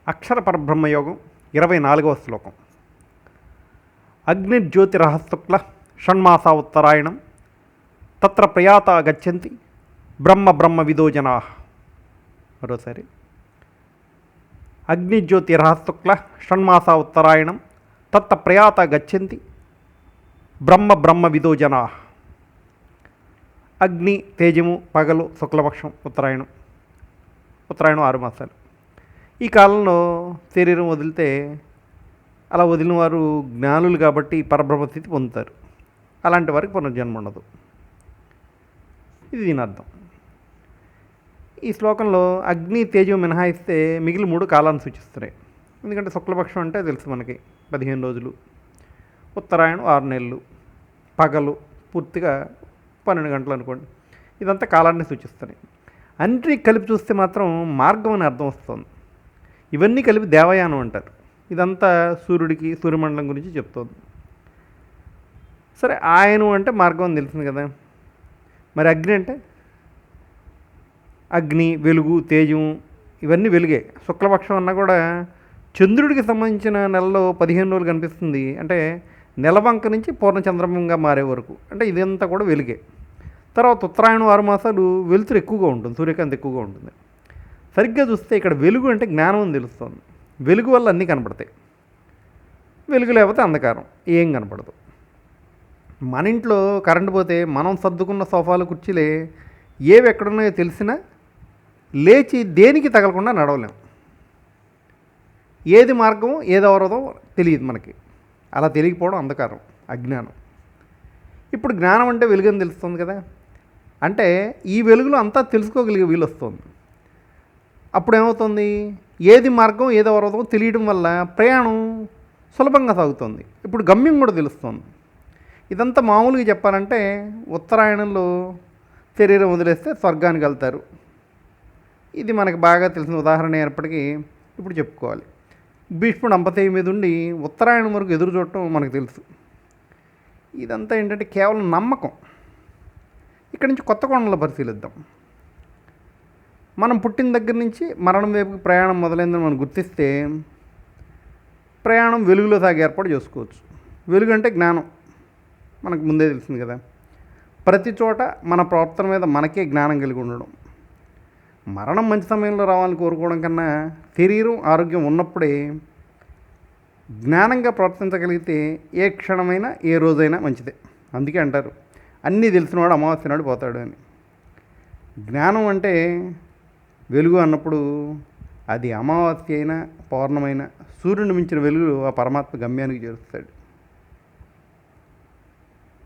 అక్షర పరబ్రహ్మయోగం 24వ శ్లోకం. అగ్నిర్జ్యోతిరహశుక్ల షణ్మాసా ఉత్తరాయణం తత్ర ప్రయాత గచ్చంతి బ్రహ్మ బ్రహ్మ విదో జనా. మరోసారి, అగ్నిజ్యోతిరహశుక్ల షణ్మాసా ఉత్తరాయణం తత్ర ప్రయాత గచ్చంతి బ్రహ్మ బ్రహ్మ విదో జనా. అగ్ని తేజము పగలు, శుక్లపక్షం ఉత్తరాయణం 6 మాసాలు. ఈ కాలంలో శరీరం వదిలితే అలా వదిలిన వారు జ్ఞానులు కాబట్టి పరబ్రహ్మస్థితి పొందుతారు. అలాంటి వారికి పునర్జన్మ ఉండదు. ఇది దీని అర్థం. ఈ శ్లోకంలో అగ్ని తేజం మినహాయిస్తే మిగిలిన 3 కాలాన్ని సూచిస్తున్నాయి. ఎందుకంటే శుక్లపక్షం అంటే తెలుసు మనకి 15 రోజులు, ఉత్తరాయణం 6 నెలలు, పగలు పూర్తిగా 12 గంటలు అనుకోండి. ఇదంతా కాలాన్ని సూచిస్తున్నాయి. అన్నిటినీ కలిపి చూస్తే మాత్రం మార్గం అని అర్థం వస్తుంది. ఇవన్నీ కలిపి దేవయానం అంటారు. ఇదంతా సూర్యుడికి, సూర్యమండలం గురించి చెప్తోంది. సరే, ఆయనం అంటే మార్గం అని తెలిసింది కదా. మరి అగ్ని అంటే అగ్ని, వెలుగు, తేజం ఇవన్నీ వెలుగే. శుక్లపక్షం అన్నా కూడా చంద్రుడికి సంబంధించిన నెలలో 15 రోజులు కనిపిస్తుంది. అంటే నెలవంక నుంచి పూర్ణచంద్రంగా మారే వరకు, అంటే ఇదంతా కూడా వెలుగే. తర్వాత ఉత్తరాయణం 6 మాసాలు వెలుతురు ఎక్కువగా ఉంటుంది, సూర్యకాంతి ఎక్కువగా ఉంటుంది. సరిగ్గా చూస్తే ఇక్కడ వెలుగు అంటే జ్ఞానం అని తెలుస్తుంది. వెలుగు వల్ల అన్నీ కనపడతాయి. వెలుగు లేకపోతే అంధకారం, ఏం కనపడదు. మన ఇంట్లో కరెంటు పోతే మనం సర్దుకున్న సోఫాలు, కుర్చీలే ఏవి ఎక్కడున్నాయో తెలిసినా లేచి దేనికి తగలకుండా నడవలేం. ఏది మార్గం, ఏది అవరోధం తెలియదు మనకి. అలా తెలియకపోవడం అంధకారం, అజ్ఞానం. ఇప్పుడు జ్ఞానం అంటే వెలుగు అని తెలుస్తుంది కదా. అంటే ఈ వెలుగులో అంతా తెలుసుకోగలిగే వీలు వస్తుంది. అప్పుడు ఏమవుతుంది, ఏది మార్గం, ఏది అవరోధం తెలియడం వల్ల ప్రయాణం సులభంగా సాగుతుంది. ఇప్పుడు గమ్యం కూడా తెలుస్తుంది. ఇదంతా మామూలుగా చెప్పాలంటే ఉత్తరాయణంలో శరీరం వదిలేస్తే స్వర్గానికి వెళ్తారు. ఇది మనకు బాగా తెలిసిన ఉదాహరణ అయినప్పటికీ ఇప్పుడు చెప్పుకోవాలి. భీష్ముడు అంపతేయ మీద ఉండి ఉత్తరాయణం వరకు ఎదురు చూడటం మనకు తెలుసు. ఇదంతా ఏంటంటే కేవలం నమ్మకం. ఇక్కడి నుంచి కొత్త కోణంలో పరిశీలిద్దాం. మనం పుట్టిన దగ్గర నుంచి మరణం వైపుకి ప్రయాణం మొదలైందని మనం గుర్తిస్తే ప్రయాణం వెలుగులో సాగే ఏర్పాటు చేసుకోవచ్చు. వెలుగు అంటే జ్ఞానం, మనకు ముందే తెలిసింది కదా. ప్రతి చోట మన ప్రవర్తన మీద మనకే జ్ఞానం కలిగి ఉండడం. మరణం మంచి సమయంలో రావాలని కోరుకోవడం కన్నా శరీరం ఆరోగ్యం ఉన్నప్పుడే జ్ఞానంగా ప్రవర్తించగలిగితే ఏ క్షణమైనా ఏ రోజైనా మంచిదే. అందుకే అంటారు, అన్నీ తెలిసినవాడు అమావాస్య నాడు పోతాడు అని. జ్ఞానం అంటే వెలుగు అన్నప్పుడు అది అమావాస్య అయినా పౌర్ణమైనా సూర్యుని మించిన వెలుగు ఆ పరమాత్మ గమ్యానికి చేరుస్తాడు.